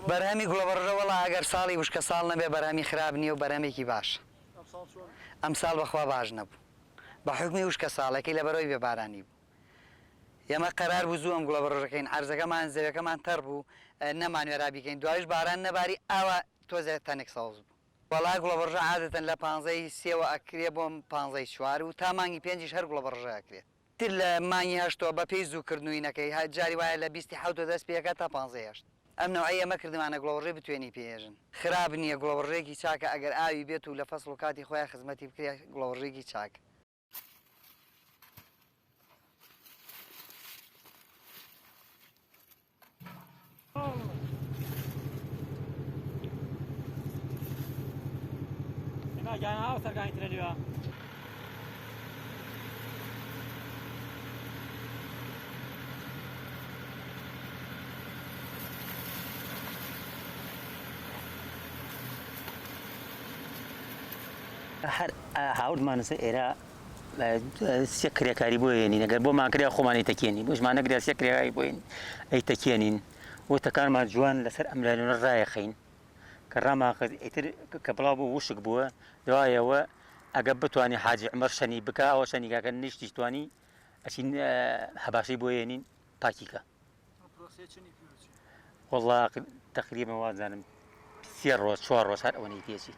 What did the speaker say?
بەرهەمی گوڵەبەڕژە وەڵا ئەگەر ساڵی وشکە ساڵ نەبێ بەرهەمی خراپ نییە و بەرهەمێکی باش ئەم ساڵ بەخوا باش نەبوو بە حکمی وشکە ساڵەکەی لە بەرەوەی بێبارانی بوو ئێمە قەرار بوو زوو ئەم گوڵەبەڕژەکەین عەرزەکەمان زەویەکەمان تەڕ بوو نەمانوێرا بیکەین دوایش باران نەباری ئاوا تۆزێ تەنێک ساوز بوو وەڵای گوڵەبەڕژە عادەتەن لە 15ی سێوە ئەکرێ بۆم 15ی چوار و تا مانگی پێنجیش هەر گوڵەبەڕژە ئەکرێت تر لە مانگی هەشتەوە بە پێی زووکردنووینەکەی جاری وایە لە 27 دەست پێەکە تا 15 هەشت ئەم نەوعی ئەمە کردمانە گوڵەبەڕژێ بتوێنی پێێژن خراپ نییە گوڵەبەڕژێکی چاکە ئەگەر ئاوی بێت و لە فەسڵ و کاتی خۆیان خزمەتی بکرێت گوڵەبەڕژێکی چاکە Gel ha, Serkan itiriliyor. هەر هاوردمانسە ئێرە سێ کرێکاری بۆ هێنین ئەگەر بۆ ماکریا خۆمانی تەکێنی بۆشمان نەگریا سێ کرێکاری بۆین ئەی تەکێنین وتەکانمان جوان لەسەر ئەم لایەنە ڕایەخین کە ڕاماخەت ئیتر کە بڵاو بۆ وشک بووە دوایەوە ئەگەر بتوانانی حاجی عومەر شەنی بکە ئەوە شەنیگاکە نیشتیش توانی ئەچین هەباشەی بۆ هێنین پاکیکە وەڵڵا تەقریبا وازانم 3 ڕۆژ 4 ڕۆژ هەر ئەوەی پێچی